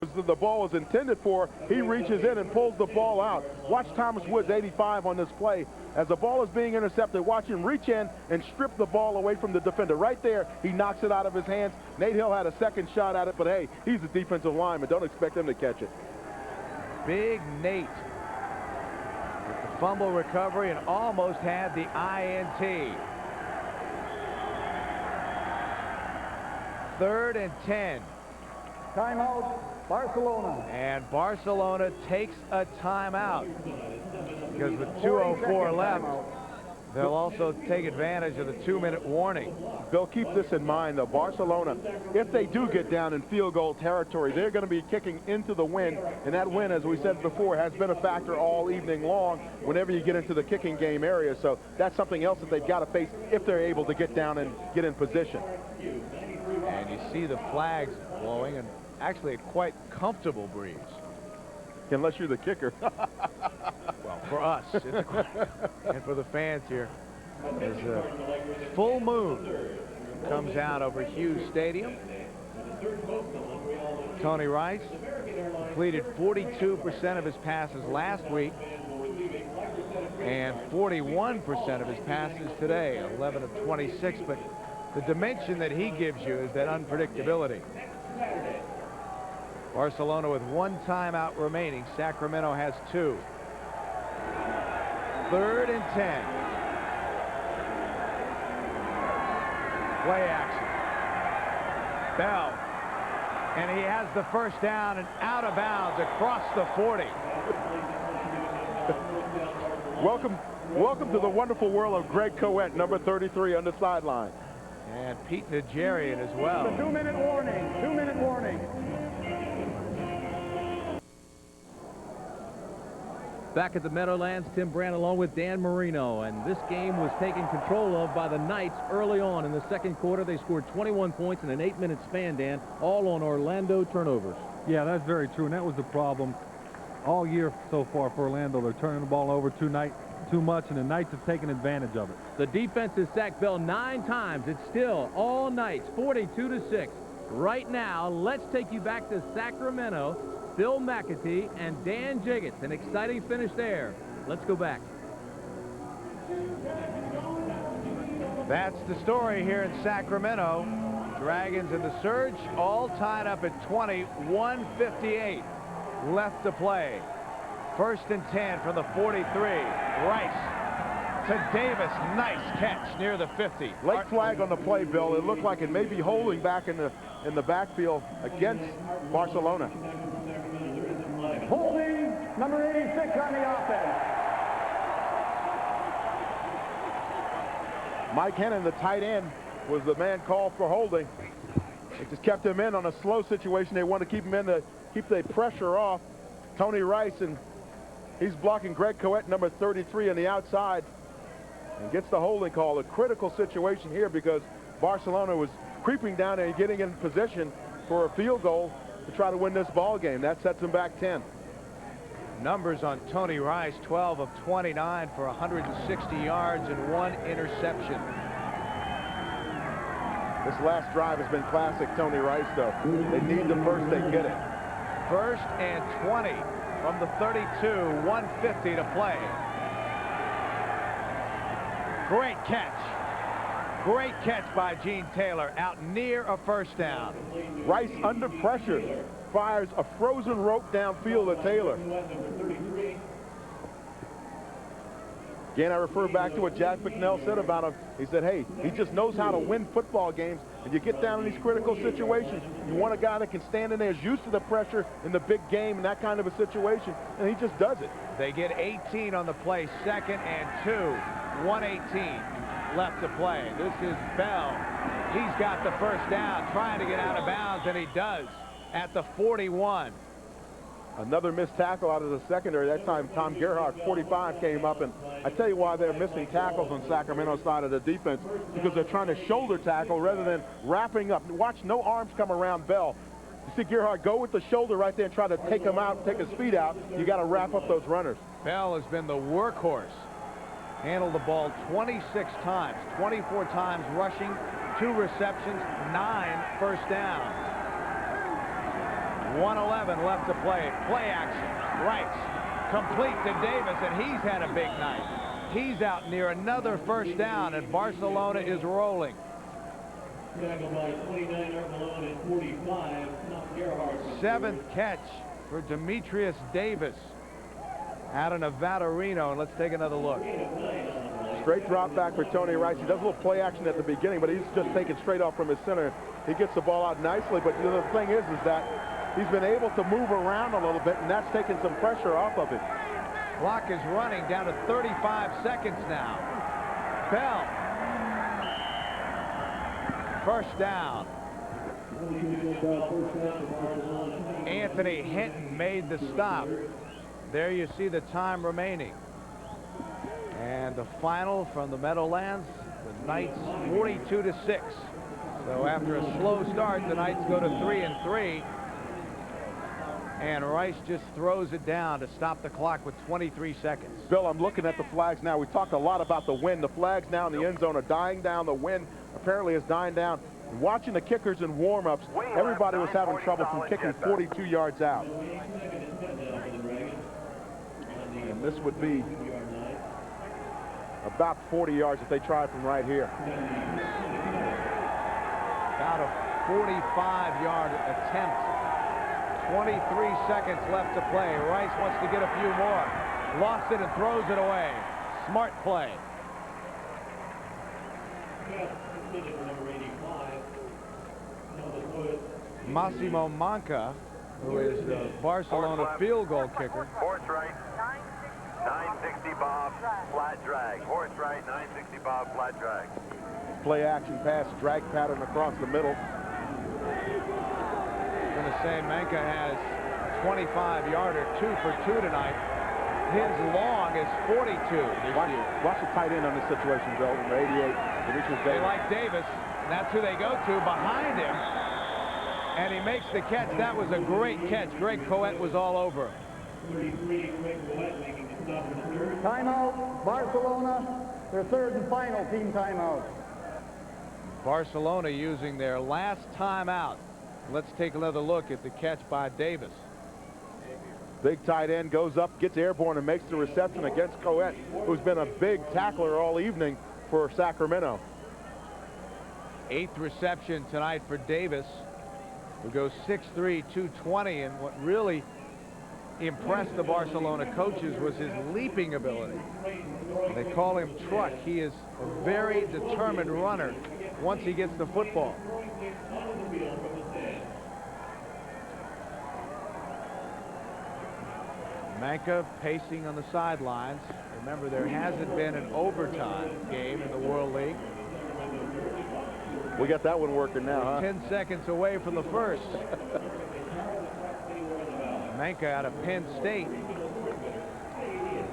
the ball is intended for. He reaches in and pulls the ball out. Watch Thomas Woods, 85, on this play. As the ball is being intercepted, watch him reach in and strip the ball away from the defender. Right there, he knocks it out of his hands. Nate Hill had a second shot at it, but hey, he's a defensive lineman. Don't expect him to catch it. Big Nate with the fumble recovery and almost had the INT. 3rd and 10. Timeout, Barcelona. And Barcelona takes a timeout because with 2:04 left, they'll also take advantage of the 2-minute warning. Bill, keep this in mind, though. Barcelona, if they do get down in field goal territory, they're going to be kicking into the wind, and that wind, as we said before, has been a factor all evening long whenever you get into the kicking game area. So that's something else that they've got to face if they're able to get down and get in position. And you see the flags blowing, and actually a quite comfortable breeze. Unless you're the kicker. Well, for us, and for the fans here, as a full moon comes out over Hughes Stadium. Tony Rice completed 42% of his passes last week and 41% of his passes today, 11 of 26. But the dimension that he gives you is that unpredictability. Barcelona with 1 timeout remaining. Sacramento has 2. 3rd and 10. Play action. Bell. And he has the first down and out of bounds across the 40. Welcome to the wonderful world of Greg Coet, number 33 on the sideline. And Pete Najarian as well. The 2-minute warning. 2-minute warning. Back at the Meadowlands, Tim Brand along with Dan Marino, and this game was taken control of by the Knights early on in the second quarter. They scored 21 points in an 8-minute span, Dan, all on Orlando turnovers. Yeah, that's very true, and that was the problem all year so far for Orlando. They're turning the ball over too much, and the Knights have taken advantage of it. The defense has sacked Bell 9 times. It's still all Knights, 42-6. Right now, let's take you back to Sacramento. Bill McAtee and Dan Jiggets. An exciting finish there. Let's go back. That's the story here in Sacramento. Dragons and the Surge all tied up at 20, 1:58 left to play. 1st and 10 from the 43. Rice to Davis. Nice catch near the 50. Late flag on the play, Bill. It looked like it may be holding back in the backfield against Barcelona. Holding, number 86 on the offense. Mike Hennon, the tight end, was the man called for holding. They just kept him in on a slow situation. They want to keep him in to keep the pressure off. Tony Rice, and he's blocking Greg Coet, number 33, on the outside, and gets the holding call. A critical situation here because Barcelona was creeping down and getting in position for a field goal to try to win this ball game. That sets them back 10. Numbers on Tony Rice, 12 of 29 for 160 yards and 1 interception. This last drive has been classic Tony Rice, though. They need the first, they get it. 1st and 20 from the 32, 1:50 to play. Great catch. Great catch by Gene Taylor out near a first down. Rice, under pressure, fires a frozen rope downfield to Taylor. Again, I refer back to what Jack McNell said about him. He said, hey, he just knows how to win football games. And you get down in these critical situations, you want a guy that can stand in there, is used to the pressure in the big game and that kind of a situation, and he just does it. They get 18 on the play, 2nd and 2, 1:18 left to play. This is Bell. He's got the first down, trying to get out of bounds, and he does at the 41. Another missed tackle out of the secondary. That time Tom Gerhardt, 45, came up, and I tell you why they're missing tackles on Sacramento's side of the defense, because they're trying to shoulder tackle rather than wrapping up. Watch, no arms come around Bell. You see Gerhardt go with the shoulder right there and try to take him out, take his feet out. You got to wrap up those runners. Bell has been the workhorse. Handled the ball 26 times, 24 times rushing, 2 receptions, 9 first downs. 1:11 left to play. Play action. Rice complete to Davis, and he's had a big night. He's out near another first down, and Barcelona is rolling. Seventh catch for Demetrius Davis out of Nevada Reno. And let's take another look. Straight drop back for Tony Rice. He does a little play action at the beginning, but he's just taken straight off from his center. He gets the ball out nicely, but the thing is that he's been able to move around a little bit, and that's taken some pressure off of him. Clock is running down to 35 seconds now. Bell. First down. Anthony Hinton made the stop. There you see the time remaining. And the final from the Meadowlands, the Knights 42-6. So after a slow start, the Knights go to 3-3. And Rice just throws it down to stop the clock with 23 seconds. Bill, I'm looking at the flags now. We talked a lot about the wind. The flags now in the end zone are dying down. The wind apparently is dying down. Watching the kickers in warm-ups, everybody was having trouble from kicking 42 yards out. And this would be about 40 yards if they try from right here. About a 45-yard attempt. 23 seconds left to play. Rice wants to get a few more. Lost it and throws it away. Smart play. Massimo Manca, who is the Barcelona field goal kicker. Horse right, 960 Bob, flat drag. Horse right, 960 Bob, flat drag. Play action pass, drag pattern across the middle. I'm going to say Manca has 25-yarder, 2 for 2 tonight. His long is 42 this year. Watch the tight end on this situation, Bill. Number 88. They like Davis. That's who they go to behind him. And he makes the catch. That was a great catch. Greg Coet was all over. Timeout, Barcelona. Their third and final team timeout. Barcelona using their last timeout. Let's take another look at the catch by Davis. Big tight end goes up, gets airborne, and makes the reception against Coet, who's been a big tackler all evening for Sacramento. 8th reception tonight for Davis, who goes 6'3", 220, and what really impressed the Barcelona coaches was his leaping ability. They call him Truck. He is a very determined runner once he gets the football. Manca pacing on the sidelines. Remember, there hasn't been an overtime game in the World League. We got that one working now, huh? 10 seconds away from the first. Manca out of Penn State.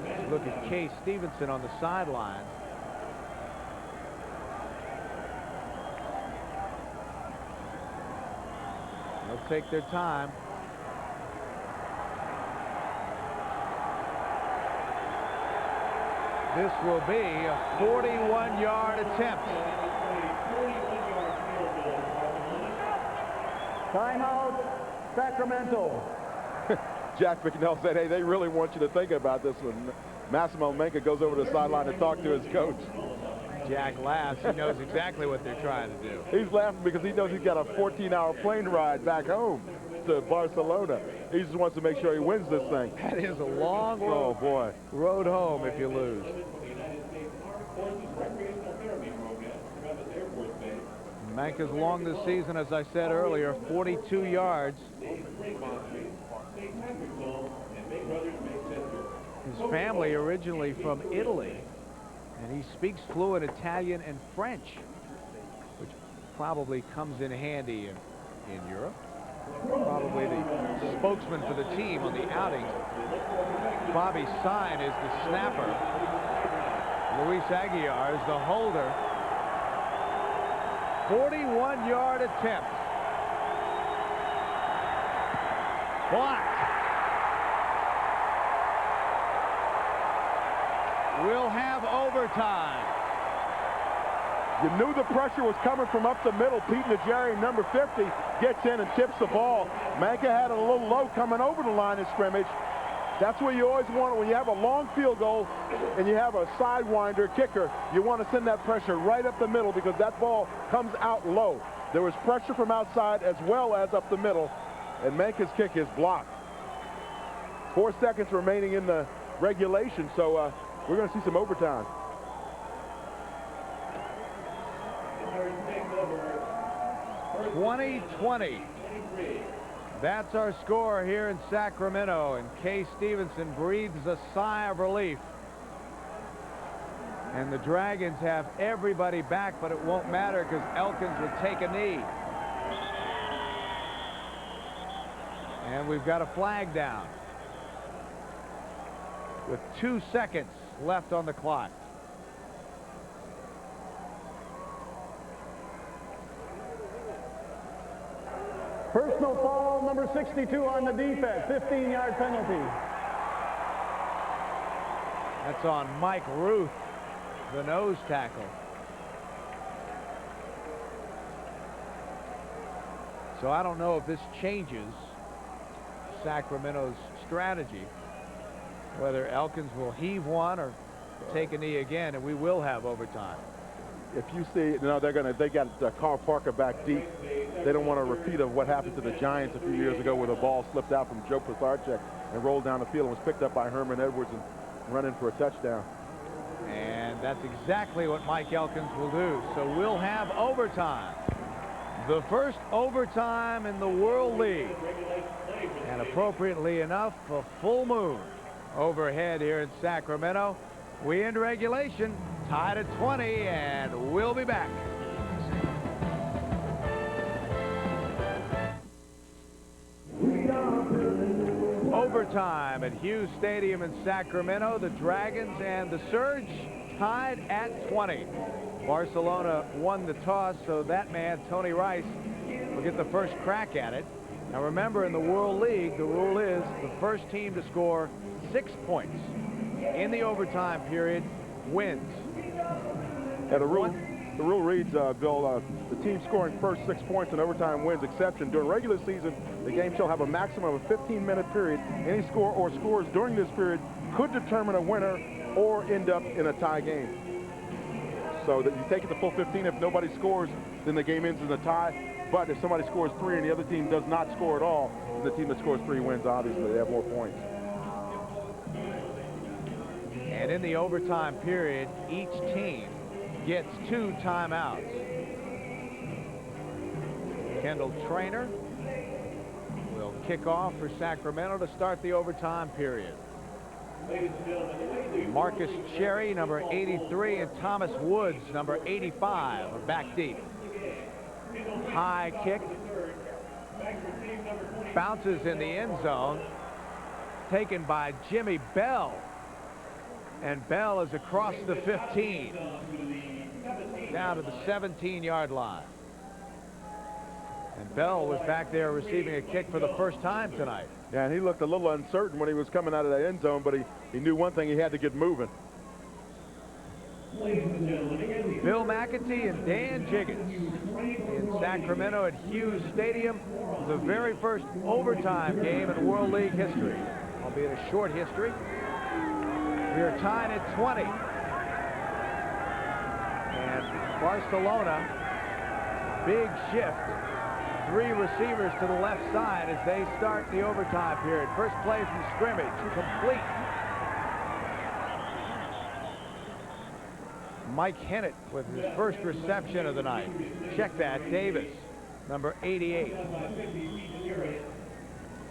Let's look at Kay Stevenson on the sideline. They'll take their time. This will be a 41-yard attempt. Timeout, Sacramento. Jack McNell said, hey, they really want you to think about this one. Massimo Manca goes over to the sideline to talk to his coach. Jack laughs. He knows exactly what they're trying to do. He's laughing because he knows he's got a 14-hour plane ride back home to Barcelona. He just wants to make sure he wins this thing. That is a long road, oh, boy. Road home if you lose. Manca's long this season, as I said earlier, 42 yards. His family originally from Italy, and he speaks fluent Italian and French, which probably comes in handy in Europe. Probably the spokesman for the team on the outing. Bobby Sine is the snapper. Luis Aguiar is the holder. 41-yard attempt. Blocked. We'll have overtime. You knew the pressure was coming from up the middle. Pete Najarian, number 50, gets in and tips the ball. Manka had it a little low coming over the line of scrimmage. That's what you always want when you have a long field goal and you have a sidewinder kicker. You want to send that pressure right up the middle because that ball comes out low. There was pressure from outside as well as up the middle, and Manka's kick is blocked. 4 seconds remaining in the regulation, so we're going to see some overtime. (20-20). That's our score here in Sacramento, and Kay Stevenson breathes a sigh of relief. And the Dragons have everybody back, but it won't matter because Elkins would take a knee. And we've got a flag down with 2 seconds left on the clock. Personal foul, number 62 on the defense, 15-yard penalty. That's on Mike Ruth, the nose tackle. So I don't know if this changes Sacramento's strategy, whether Elkins will heave one or take a knee again, and we will have overtime. If you see, no, they got Carl Parker back deep. They don't want a repeat of what happened to the Giants a few years ago where the ball slipped out from Joe Pisarcek and rolled down the field and was picked up by Herman Edwards and run in for a touchdown. And that's exactly what Mike Elkins will do. So we'll have overtime. The first overtime in the World League. And appropriately enough, a full moon overhead here in Sacramento. We end regulation, tied at 20, and we'll be back. Overtime at Hughes Stadium in Sacramento. The Dragons and the Surge tied at 20. Barcelona won the toss, so that man, Tony Rice, will get the first crack at it. Now remember, in the World League, the rule is the first team to score 6 points in the overtime period wins. Yeah, the rule reads, Bill, the team scoring first 6 points in overtime wins, exception. During regular season, the game shall have a maximum of a 15-minute period. Any score or scores during this period could determine a winner or end up in a tie game. So that you take it the full 15. If nobody scores, then the game ends in a tie. But if somebody scores 3 and the other team does not score at all, the team that scores 3 wins, obviously. They have more points. And in the overtime period, each team gets 2 timeouts. Kendall Traynor will kick off for Sacramento to start the overtime period. Marcus Cherry, number 83, and Thomas Woods, number 85, are back deep. High kick. Bounces in the end zone. Taken by Jimmy Bell. And Bell is across the 15. Down to the 17-yard line. And Bell was back there receiving a kick for the first time tonight. Yeah, and he looked a little uncertain when he was coming out of that end zone, but he knew one thing: he had to get moving. Bill McAtee and Dan Jiggins in Sacramento at Hughes Stadium. The very first overtime game in World League history, albeit a short history. We are tied at 20. And Barcelona, big shift. 3 receivers to the left side as they start the overtime period. First play from scrimmage, complete. Mike Hennett with his first reception of the night. Check that, Davis, number 88.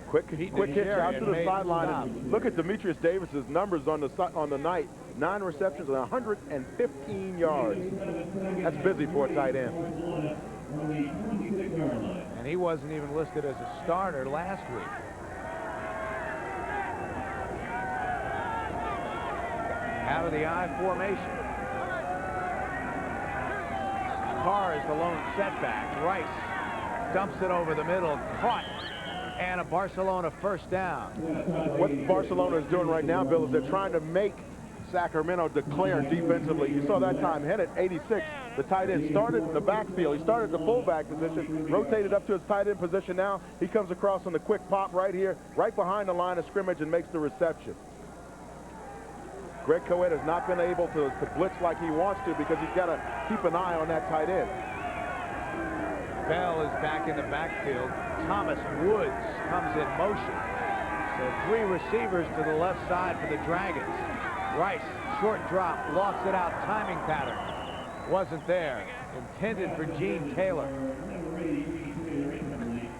Quick hitch out to the sideline. And look at Demetrius Davis's numbers on the night. 9 receptions and 115 yards. That's busy for a tight end. And he wasn't even listed as a starter last week. Out of the I formation. Carr is the lone setback. Rice dumps it over the middle, caught, and a Barcelona first down. What Barcelona is doing right now, Bill, is they're trying to make Sacramento declare defensively. You saw that time, Hennett, 86. The tight end started in the backfield. He started the fullback position, rotated up to his tight end position. Now he comes across on the quick pop right here, right behind the line of scrimmage, and makes the reception. Greg Coet has not been able to blitz like he wants to because he's got to keep an eye on that tight end. Bell is back in the backfield. Thomas Woods comes in motion. So 3 receivers to the left side for the Dragons. Rice, short drop, lofts it out, timing pattern. Wasn't there. Intended for Gene Taylor.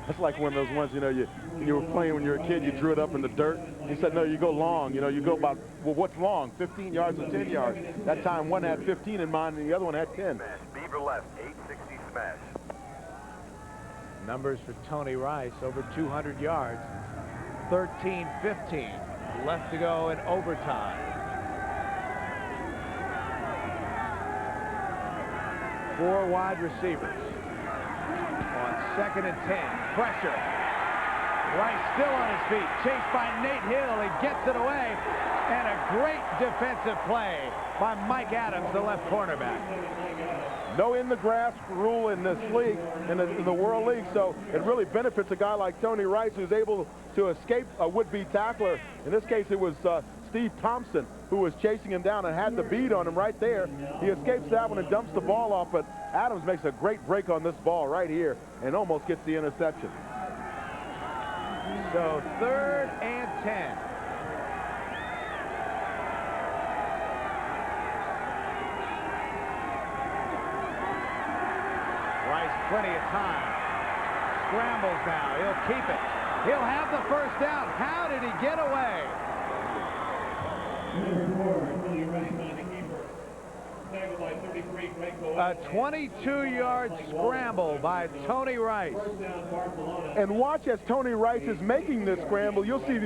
That's like one of those ones, you know, you were playing when you were a kid, you drew it up in the dirt. He said, no, you go long. You know, you go about, well, what's long? 15 yards or 10 yards. That time one had 15 in mind and the other one had 10. Beaver left, 860 smash. Numbers for Tony Rice, over 200 yards. 13-15 left to go in overtime. 4 wide receivers. On 2nd and 10, pressure. Rice still on his feet, chased by Nate Hill. He gets it away, and a great defensive play by Mike Adams, the left cornerback. No in-the-grass rule in this league, in the World League, so it really benefits a guy like Tony Rice, who's able to escape a would-be tackler. In this case, it was Steve Thompson who was chasing him down and had the bead on him right there. He escapes that one and dumps the ball off, but Adams makes a great break on this ball right here and almost gets the interception. So 3rd and 10. Plenty of time. Scrambles now. He'll keep it. He'll have the first down. How did he get away? 22-yard scramble by Tony Rice. And watch as Tony Rice is making this scramble. You'll see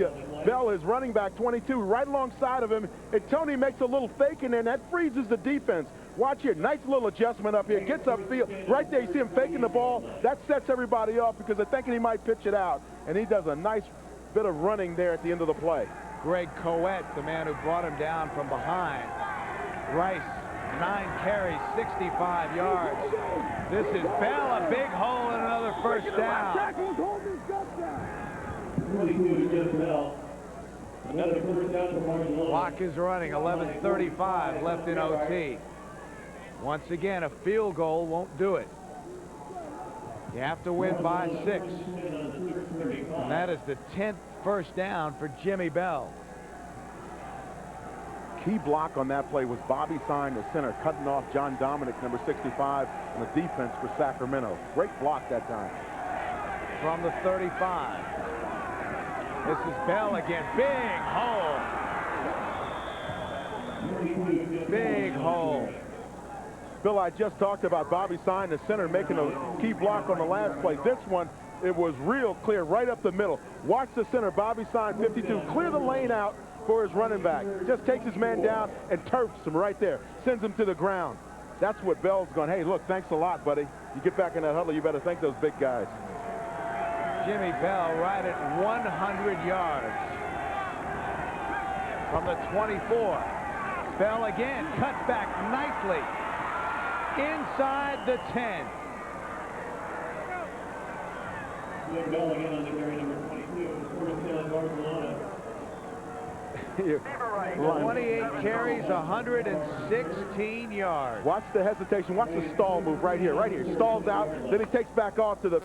Bell is running back 22 right alongside of him. And Tony makes a little fake in there, and that freezes the defense. Watch here, nice little adjustment up here, gets upfield. Right there, you see him faking the ball. That sets everybody off because they're thinking he might pitch it out. And he does a nice bit of running there at the end of the play. Greg Coet, the man who brought him down from behind. Rice, 9 carries, 65 yards. This is Bell, a big hole and another first down. Clock is running, 11:35 left in OT. Once again, a field goal won't do it. You have to win by 6. And that is the 10th first down for Jimmy Bell. Key block on that play was Bobby Sign, the center, cutting off John Dominic, number 65, on the defense for Sacramento. Great block that time. From the 35. This is Bell again. Big hole. Big hole. Bill, I just talked about Bobby Sign, the center, making a key block on the last play. This one, it was real clear right up the middle. Watch the center, Bobby Sign, 52, clear the lane out for his running back. Just takes his man down and turfs him right there. Sends him to the ground. That's what Bell's going, hey, look, thanks a lot, buddy. You get back in that huddle, you better thank those big guys. Jimmy Bell right at 100 yards. From the 24. Bell again, cut back nicely. Inside the 10. Bell again on the carry, number 22. First down, Barcelona. 28 carries, 116 yards. Watch the hesitation. Watch the stall move right here. Right here. Stalls out. Then he takes back off to the